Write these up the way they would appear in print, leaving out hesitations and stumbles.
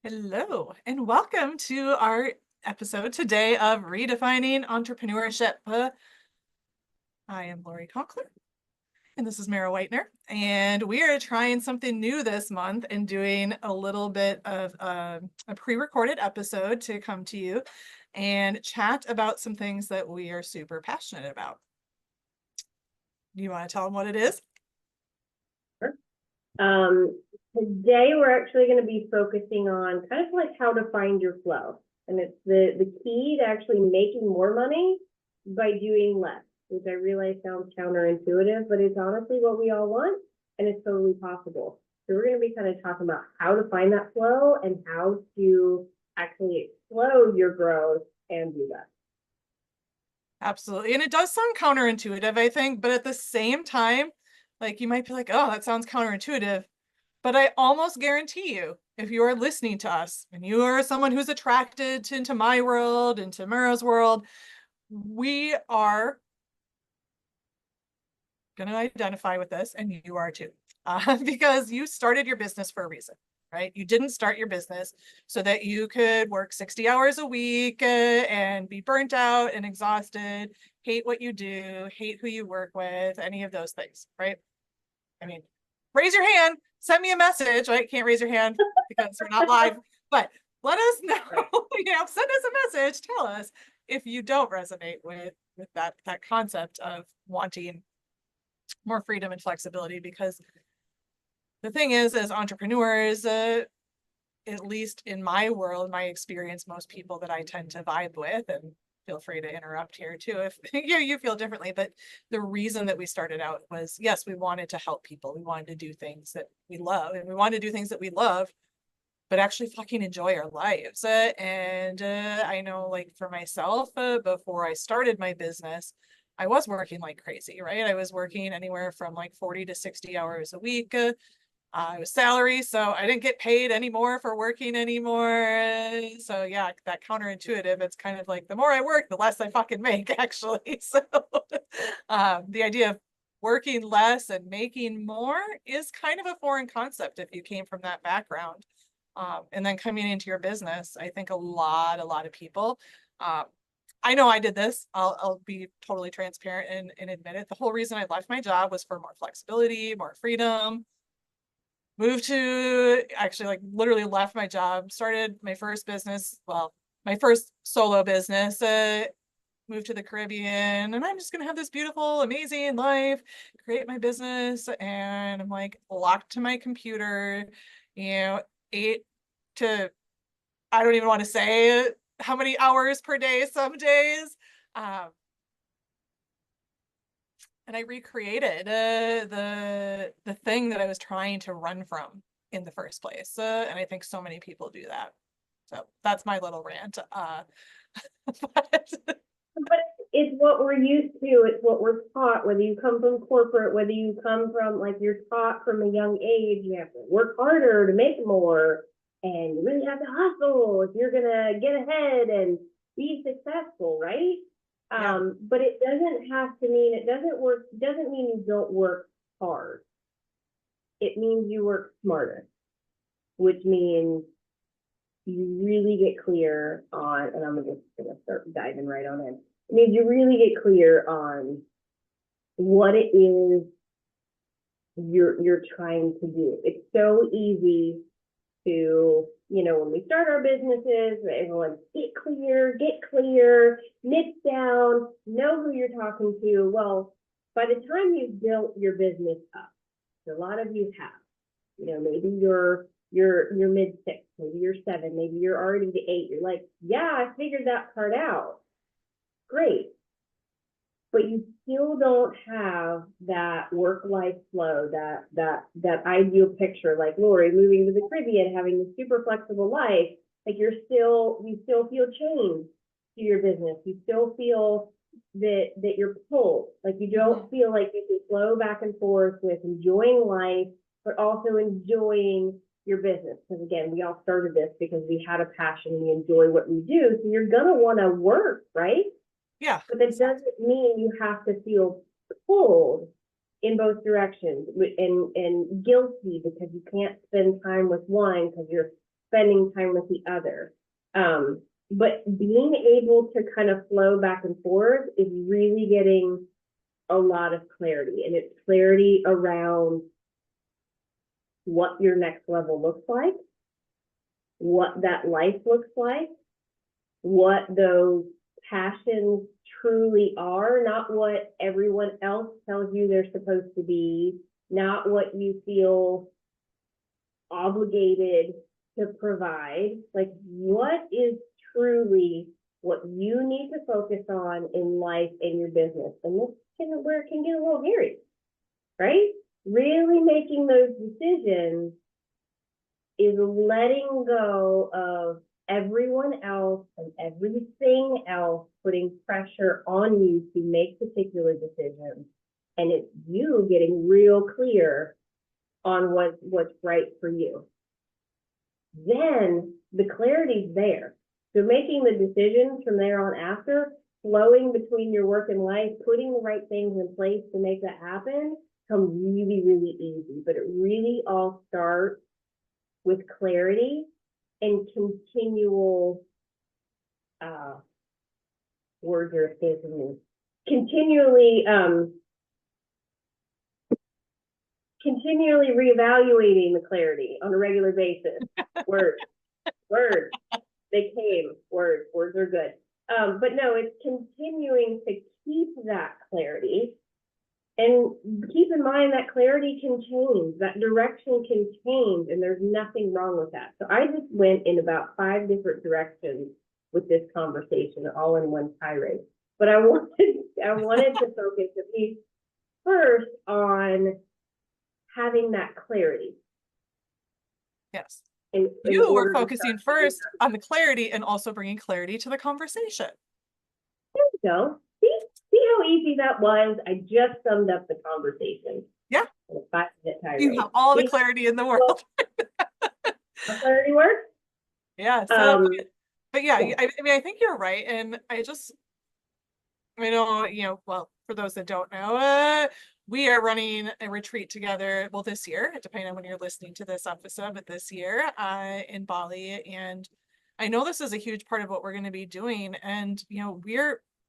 Hello, and welcome to our episode today of Redefining Entrepreneurship. I am Lori Conkler, and this is Mara Whitener, and we are trying something new this month and doing a little bit of a pre-recorded episode to come to you and chat about some things that we are super passionate about. Do you want to tell them what it is? Sure. Today we're actually going to be focusing on kind of like how to find your flow. And it's the key to actually making more money by doing less, which I realize sounds counterintuitive, but it's honestly what we all want, and it's totally possible. So we're going to be kind of talking about how to find that flow and how to actually explode your growth and do that. Absolutely. And it does sound counterintuitive, I think, but at the same time, like you might be like, oh, that sounds counterintuitive. But I almost guarantee you, if you are listening to us and you are someone who's attracted into my world, into Mara's world, we are going to identify with this, and you are too, because you started your business for a reason, right? You didn't start your business so that you could work 60 hours a week and be burnt out and exhausted, hate what you do, hate who you work with, any of those things, right? I mean, raise your hand, send me a message, right? Can't raise your hand because we're not live, but let us know, send us a message, tell us if you don't resonate with that concept of wanting more freedom and flexibility. Because the thing is, as entrepreneurs, at least in my world, my experience, most people that I tend to vibe with, and feel free to interrupt here too if you feel differently, but the reason that we started out was, yes, we wanted to help people. We wanted to do things that we love, and we wanted to do things that we love, but actually fucking enjoy our lives. I know, like for myself, before I started my business, I was working like crazy, right? I was working anywhere from like 40 to 60 hours a week. I was salary, so I didn't get paid anymore for working anymore. So yeah, that counterintuitive, it's kind of like the more I work, the less I fucking make, actually. So the idea of working less and making more is kind of a foreign concept if you came from that background. And then coming into your business, I think a lot of people, I know I did this. I'll be totally transparent and admit it. The whole reason I left my job was for more flexibility, more freedom. Moved to, actually, like literally left my job, started my first business, well, my first solo business, moved to the Caribbean, and I'm just gonna have this beautiful, amazing life, create my business, and I'm like locked to my computer, 8 to, I don't even want to say how many hours per day some days. And I recreated the thing that I was trying to run from in the first place. And I think so many people do that. So that's my little rant. But it's what we're used to. It's what we're taught, whether you come from corporate, whether you come from, like, you're taught from a young age, you have to work harder to make more, and you really have to hustle if you're going to get ahead and be successful, right? Yeah. But it doesn't have to mean doesn't mean you don't work hard. It means you work smarter, which means you really get clear on, and I'm just gonna start diving right on in. It means you really get clear on what it is you're trying to do. It's so easy to, when we start our businesses, everyone's get clear, niche down, know who you're talking to. Well, by the time you've built your business up, a lot of you have, maybe you're mid-6, maybe you're 7, maybe you're already to 8. You're like, yeah, I figured that part out. Great. But you still don't have that work-life flow, that ideal picture, like Lori moving to the Caribbean, having the super flexible life. Like you still feel chained to your business. You still feel that you're pulled. Like you don't feel like you can flow back and forth with enjoying life, but also enjoying your business. Because again, we all started this because we had a passion, we enjoy what we do. So you're gonna want to work, right? Yeah. But that doesn't mean you have to feel pulled in both directions and guilty because you can't spend time with one because you're spending time with the other. But being able to kind of flow back and forth is really getting a lot of clarity, and it's clarity around what your next level looks like, what that life looks like, what those passions truly are, not what everyone else tells you they're supposed to be, not what you feel obligated to provide. Like, what is truly what you need to focus on in life and your business? And this can, where it can get a little hairy, right? Really making those decisions is letting go of everyone else and everything else putting pressure on you to make particular decisions. And it's you getting real clear on what's right for you. Then the clarity's there. So making the decisions from there on after, flowing between your work and life, putting the right things in place to make that happen, comes really, really easy. But it really all starts with clarity and continual, words are escaping me, continually reevaluating the clarity on a regular basis. Words, they came, words are good. But no, it's continuing to keep that clarity. And keep in mind that clarity can change, that direction can change, and there's nothing wrong with that. So I just went in about 5 different directions with this conversation, all in one tirade. But I wanted to focus at least first on having that clarity. Yes. In You were focusing first on the clarity and also bringing clarity to the conversation. There you go. See how easy that was? I just summed up the conversation. Yeah. In a 5-minute tirade. You have all the clarity in the world. Well, clarity works? Yeah. So, but yeah, I mean, I think you're right. And I know, well, for those that don't know, we are running a retreat together, well, this year, depending on when you're listening to this episode, but this year in Bali. And I know this is a huge part of what we're going to be doing. And,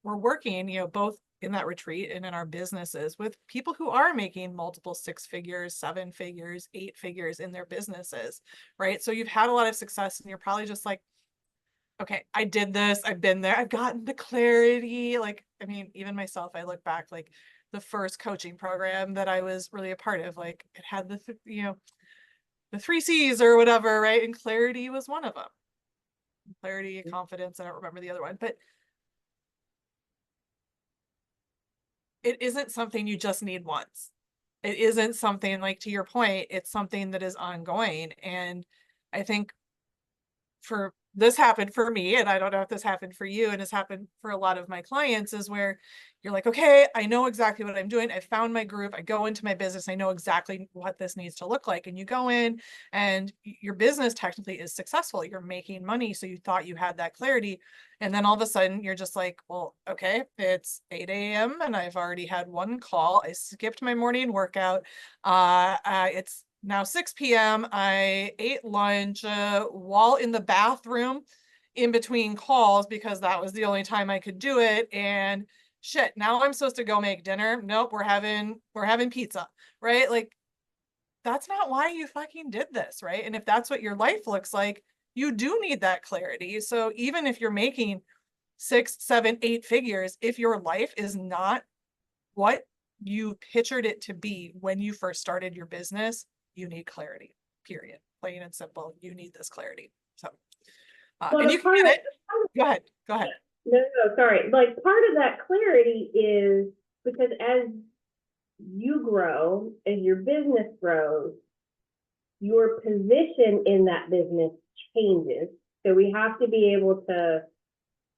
we're working, both in that retreat and in our businesses with people who are making multiple 6 figures, 7 figures, 8 figures in their businesses, right? So you've had a lot of success and you're probably just like, okay, I did this, I've been there, I've gotten the clarity. Like, I mean, even myself, I look back, like the first coaching program that I was really a part of, like it had the 3 C's or whatever, right? And clarity was one of them. Clarity, confidence, I don't remember the other one, but it isn't something you just need once. It isn't something, like, to your point, it's something that is ongoing. And I think this happened for me, and I don't know if this happened for you, and has happened for a lot of my clients, is where you're like, okay, I know exactly what I'm doing. I found my groove. I go into my business. I know exactly what this needs to look like. And you go in and your business technically is successful. You're making money. So you thought you had that clarity. And then all of a sudden you're just like, well, okay, it's 8 a.m. and I've already had one call. I skipped my morning workout. It's now 6 p.m. I ate lunch while in the bathroom in between calls because that was the only time I could do it. And shit, now I'm supposed to go make dinner. Nope, we're having pizza, right? Like, that's not why you fucking did this, right? And if that's what your life looks like, you do need that clarity. So even if you're making 6, 7, 8 figures, if your life is not what you pictured it to be when you first started your business, you need clarity, period. Plain and simple. You need this clarity. So, and you can get it. Go ahead. No, sorry. Like, part of that clarity is because as you grow, as your business grows, your position in that business changes. So we have to be able to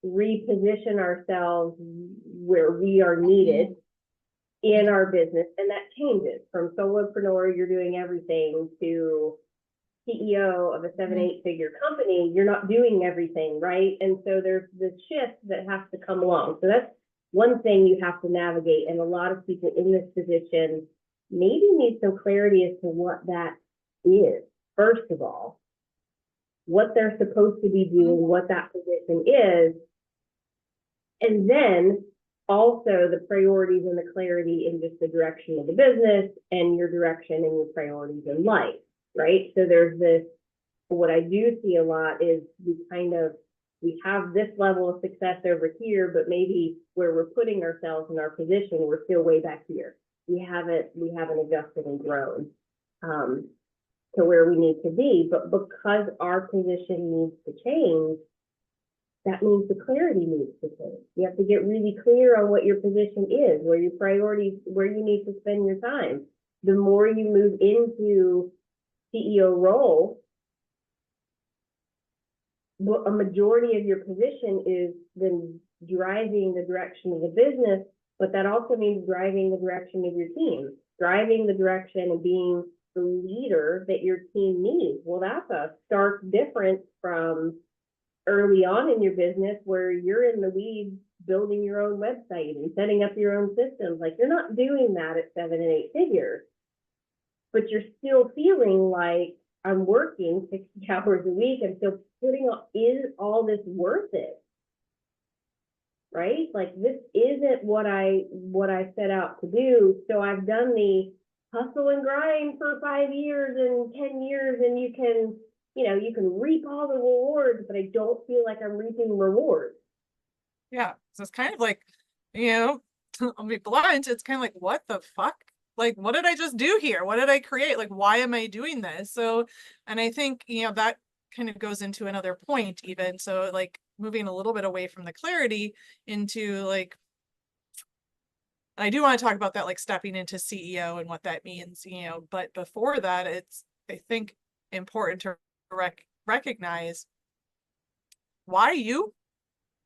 reposition ourselves where we are needed in our business. And that changes from solopreneur, you're doing everything, to CEO of a 7-8 figure company, you're not doing everything, right? And so there's this shift that has to come along. So that's one thing you have to navigate. And a lot of people in this position maybe need some clarity as to what that is, first of all. what they're supposed to be doing, what that position is, and then also the priorities and the clarity in just the direction of the business and your direction and your priorities in life, right? So there's this, what I do see a lot is we have this level of success over here, but maybe where we're putting ourselves in our position, we're still way back here. We haven't adjusted and grown to where we need to be. But because our position needs to change, that means the clarity needs to change. You have to get really clear on what your position is, where your priorities, where you need to spend your time. The more you move into CEO role, a majority of your position is then driving the direction of the business, but that also means driving the direction of your team, driving the direction and being the leader that your team needs. Well, that's a stark difference from early on in your business where you're in the weeds building your own website and setting up your own systems. Like, you're not doing that at 7 and 8 figures, but you're still feeling like, I'm working 60 hours a week. I'm still putting on, is all this worth it? Right? Like, this isn't what I set out to do. So I've done the hustle and grind for 5 years and 10 years, and you can reap all the rewards, but I don't feel like I'm reaping rewards. Yeah. So it's kind of like, I'll be blunt. It's kind of like, what the fuck? Like, what did I just do here? What did I create? Like, why am I doing this? So, and I think, that kind of goes into another point even. So like moving a little bit away from the clarity into like, I do want to talk about that, like stepping into CEO and what that means, but before that, it's, I think, important to recognize why you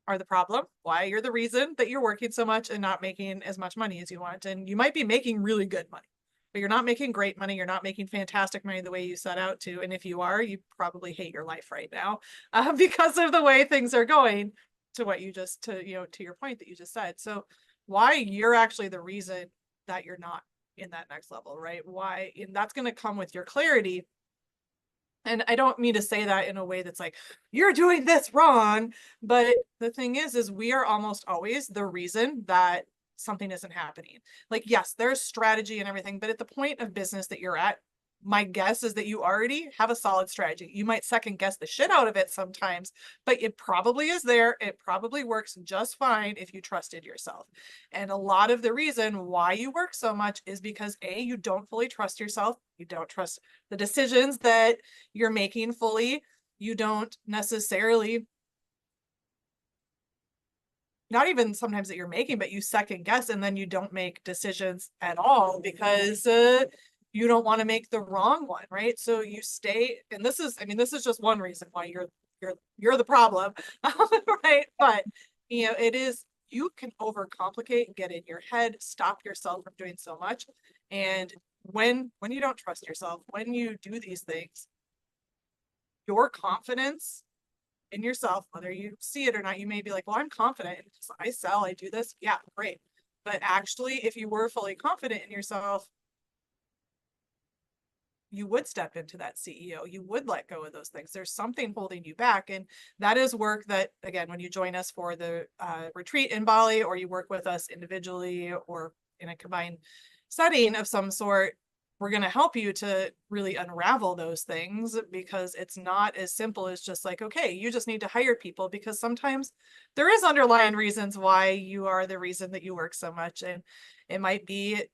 are the problem, why you're the reason that you're working so much and not making as much money as you want. And you might be making really good money, but you're not making great money. You're not making fantastic money the way you set out to. And if you are, you probably hate your life right now because of the way things are going, to what you just, to your point that you just said. So why you're actually the reason that you're not in that next level, right? Why, and that's going to come with your clarity. And I don't mean to say that in a way that's like, you're doing this wrong. But the thing is we are almost always the reason that something isn't happening. Like, yes, there's strategy and everything, but at the point of business that you're at, my guess is that you already have a solid strategy. You might second guess the shit out of it sometimes, but it probably is there. It probably works just fine if you trusted yourself. And a lot of the reason why you work so much is because A, you don't fully trust yourself. You don't trust the decisions that you're making fully. You don't necessarily, not even sometimes that you're making, but you second guess, and then you don't make decisions at all because you don't want to make the wrong one, right? So you stay, and this is just one reason why you're the problem, right? But it is, you can overcomplicate, get in your head, stop yourself from doing so much. And when you don't trust yourself, when you do these things, your confidence in yourself, whether you see it or not, you may be like, well, I'm confident. I sell, I do this. Yeah, great. But actually, if you were fully confident in yourself, you would step into that CEO. You would let go of those things. There's something holding you back. And that is work that, again, when you join us for the retreat in Bali, or you work with us individually or in a combined setting of some sort, we're going to help you to really unravel those things, because it's not as simple as just like, okay, you just need to hire people, because sometimes there is underlying reasons why you are the reason that you work so much. And it might be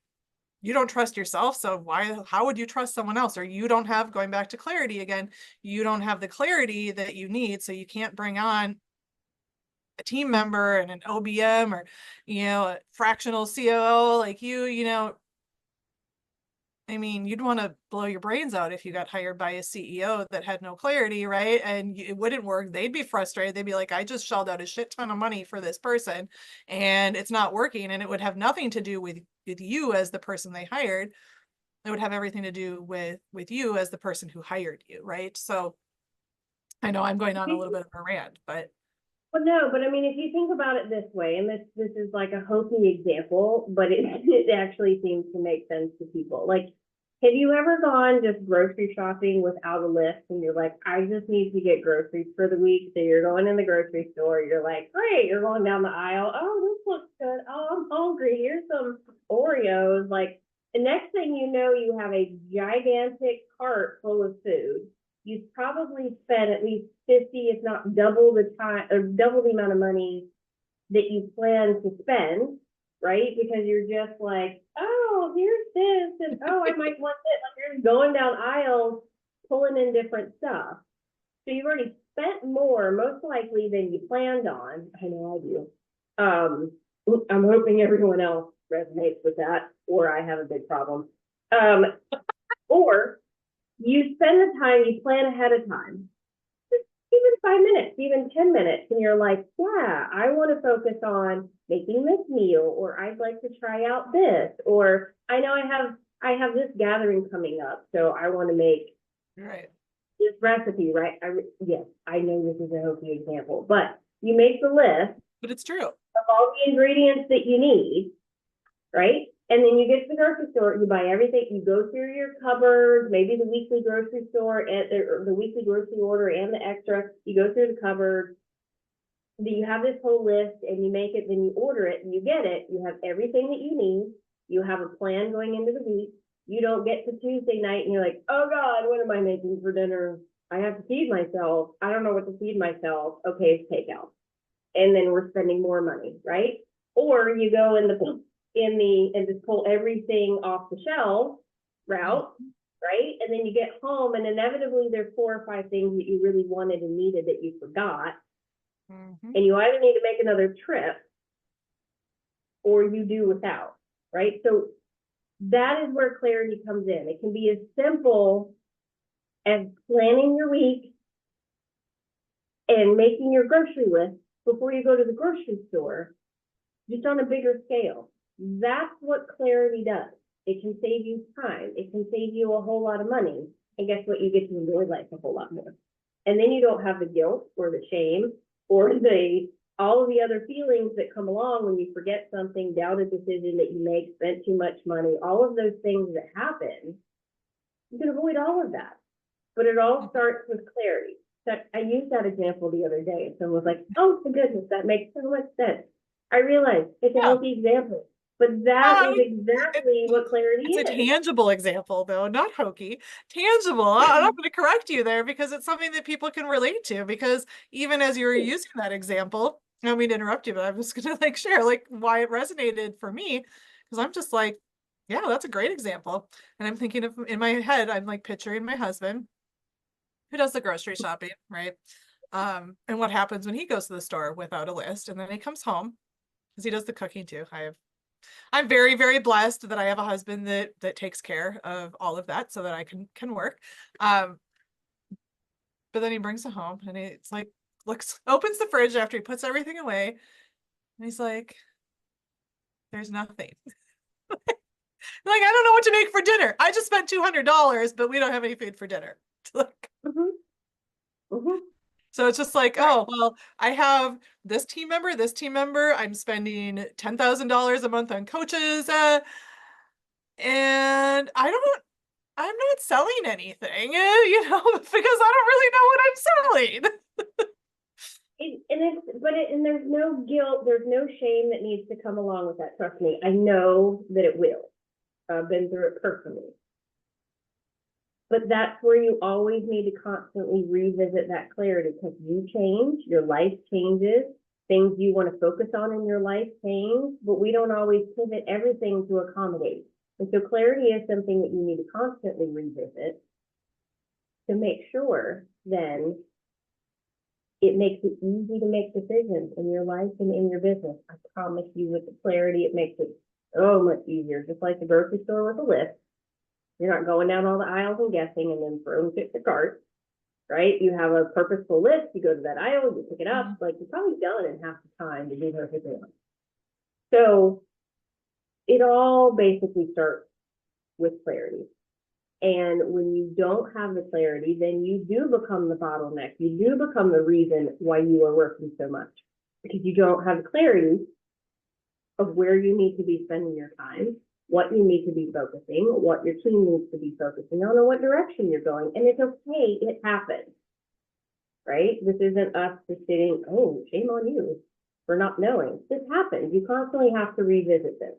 you don't trust yourself. So how would you trust someone else? Or you don't have, going back to clarity again, you don't have the clarity that you need. So you can't bring on a team member and an OBM or, a fractional COO like you'd want to blow your brains out if you got hired by a CEO that had no clarity, right? And it wouldn't work. They'd be frustrated. They'd be like, I just shelled out a shit ton of money for this person and it's not working. And it would have nothing to do with you as the person they hired. It would have everything to do with you as the person who hired you, right? So I know I'm going on a little bit of a rant, but. Well, no, but if you think about it this way, and this is like a hokey example, but it actually seems to make sense to people. Like, Have you ever gone just grocery shopping without a list and you're like, I just need to get groceries for the week? So you're going in the grocery store, you're like, great, you're going down the aisle. Oh, this looks good. Oh, I'm hungry. Here's some Oreos. Like the next thing you know, you have a gigantic cart full of food. You've probably spent at least 50, if not double the time or double the amount of money that you plan to spend, right? Because you're just like, oh, here's this, and oh, I might want this. Like you're going down aisles, pulling in different stuff. So you've already spent more, most likely, than you planned on. I know I do. I'm hoping everyone else resonates with that, or I have a big problem. Or you spend the time, you plan ahead of time, even 5 minutes, even 10 minutes, and you're like, yeah, I want to focus on making this meal, or I'd like to try out this, or I know I have this gathering coming up, so I want to make Right. this recipe, right? Yes, I know this is a hokey example, but you make the list But it's true. of all the ingredients that you need, right? And then you get to the grocery store, you buy everything, you go through your cupboards, maybe the weekly grocery store and the weekly grocery order and the extra, you go through the cupboard, then you have this whole list and you make it, then you order it and you get it, you have everything that you need, you have a plan going into the week, you don't get to Tuesday night and you're like, oh God, what am I making for dinner? I have to feed myself. I don't know what to feed myself. Okay, it's takeout. And then we're spending more money, right? Or you go in the and just pull everything off the shelf route, right? And then you get home and inevitably there's 4 or 5 things that you really wanted and needed that you forgot. Mm-hmm. And you either need to make another trip or you do without, right? So that is where clarity comes in. It can be as simple as planning your week and making your grocery list before you go to the grocery store, just on a bigger scale. That's what clarity does. It can save you time. It can save you a whole lot of money. And guess what? You get to enjoy life a whole lot more. And then you don't have the guilt or the shame or all of the other feelings that come along when you forget something, doubt a decision that you make, spent too much money, all of those things that happen. You can avoid all of that. But it all starts with clarity. So I used that example the other day, and someone was like, oh, my goodness, that makes so much sense. I realized it's a healthy example, but that is exactly what clarity is. It's a tangible example, though, not hokey. Tangible. I'm not going to correct you there because it's something that people can relate to. Because even as you were using that example, I don't mean to interrupt you, but I'm just going to share why it resonated for me. Because I'm just like, yeah, that's a great example. And I'm thinking of in my head, I'm picturing my husband who does the grocery shopping, right? And what happens when he goes to the store without a list, and then he comes home because he does the cooking too. I'm very, very blessed that I have a husband that takes care of all of that so that I can work. But then he brings it home and it's opens the fridge after he puts everything away, and he's like, there's nothing. I don't know what to make for dinner. I just spent $200, but we don't have any food for dinner. So it's just oh, well, I have this team member, I'm spending $10,000 a month on coaches, and I'm not selling anything, because I don't really know what I'm selling. And there's no guilt, there's no shame that needs to come along with that. Trust me, I know that it will. I've been through it personally. But that's where you always need to constantly revisit that clarity, because you change, your life changes, things you want to focus on in your life change, but we don't always pivot everything to accommodate. And so clarity is something that you need to constantly revisit to make sure then it makes it easy to make decisions in your life and in your business. I promise you, with the clarity, it makes it so much easier. Just like the grocery store with a list. You're not going down all the aisles and guessing and then throwing shit in the cart, right? You have a purposeful list. You go to that aisle, you pick it up. You're probably done in half the time to do everything. So it all basically starts with clarity. And when you don't have the clarity, then you do become the bottleneck. You do become the reason why you are working so much, because you don't have the clarity of where you need to be spending your time what you need to be focusing, what your team needs to be focusing on, and what direction you're going. And it's okay, it happens, right? This isn't us just sitting, oh, shame on you for not knowing. This happens. You constantly have to revisit this.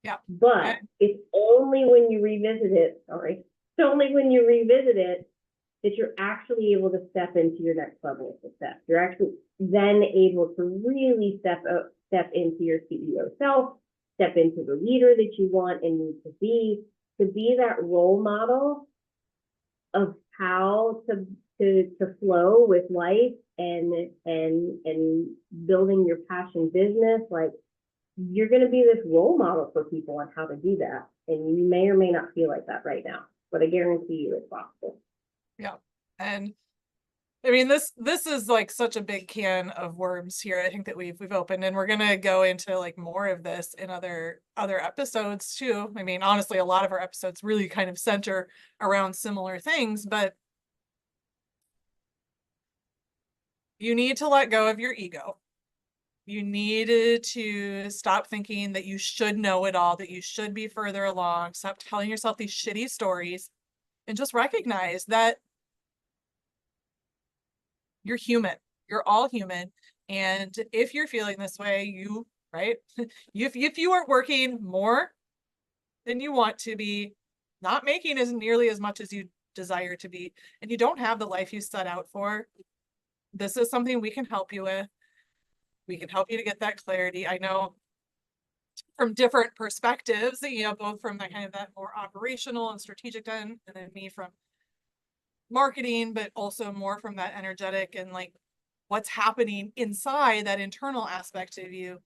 Yeah. But it's only when you revisit it, it's only when you revisit it that you're actually able to step into your next level of success. You're actually then able to really step into your CEO self, step into the leader that you want and need to be that role model of how to flow with life and building your passion business. Like, you're going to be this role model for people on how to do that. And you may or may not feel like that right now, but I guarantee you it's possible. Yeah. And I mean, this is like such a big can of worms here. I think that we've opened, and we're going to go into like more of this in other episodes too. I mean, honestly, a lot of our episodes really kind of center around similar things, but you need to let go of your ego. You needed to stop thinking that you should know it all, that you should be further along. Stop telling yourself these shitty stories and just recognize that you're human. You're all human. And if you're feeling this way, right? If you are working more than you want to be, not making as nearly as much as you desire to be, and you don't have the life you set out for, this is something we can help you with. We can help you to get that clarity. I know from different perspectives, both from that kind of that more operational and strategic end, and then me from marketing, but also more from that energetic and like what's happening inside that internal aspect of you.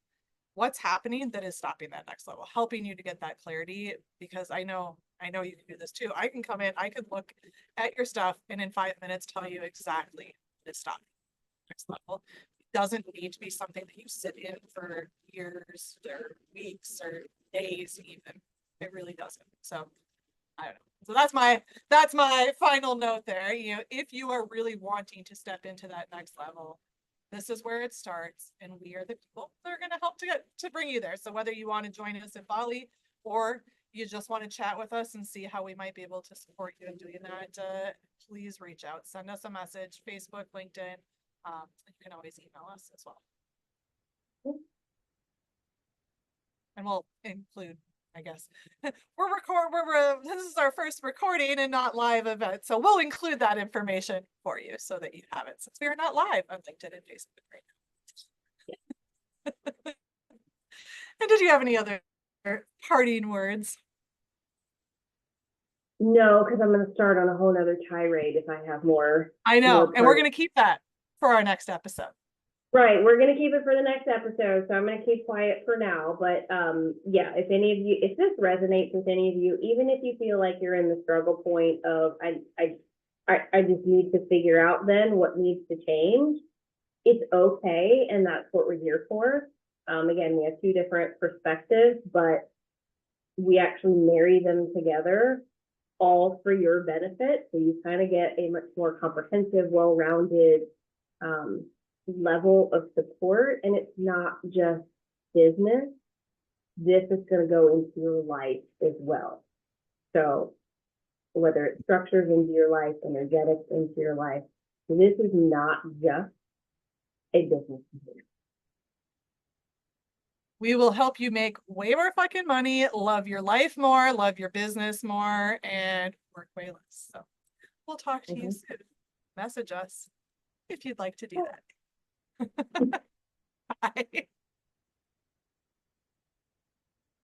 What's happening that is stopping that next level, helping you to get that clarity, because I know you can do this too. I can come in, I could look at your stuff and in 5 minutes tell you exactly what is stopping next level. Doesn't need to be something that you sit in for years or weeks or days even. It really doesn't. So I don't know. So that's my final note there. If you are really wanting to step into that next level, this is where it starts, and we are the people that are going to help to bring you there. So whether you want to join us in Bali or you just want to chat with us and see how we might be able to support you in doing that, please reach out, send us a message, Facebook, LinkedIn. You can always email us as well. And we'll include, I guess, this is our first recording and not live event. So we'll include that information for you so that you have it, since we are not live on LinkedIn and Facebook right now. And did you have any other parting words? No, because I'm going to start on a whole nother tirade if I have more. I know, and we're going to keep that for our next episode. Right, we're going to keep it for the next episode, so I'm going to keep quiet for now. But yeah, if this resonates with any of you, even if you feel like you're in the struggle point of I just need to figure out then what needs to change, it's okay, and that's what we're here for. Again, we have two different perspectives, but we actually marry them together, all for your benefit. So you kind of get a much more comprehensive, well-rounded level of support. And it's not just business. This is going to go into your life as well. So whether it structures into your life, energetics into your life, this is not just a business decision. We will help you make way more fucking money, love your life more, love your business more, and work way less. So we'll talk to you soon. Message us if you'd like to do that.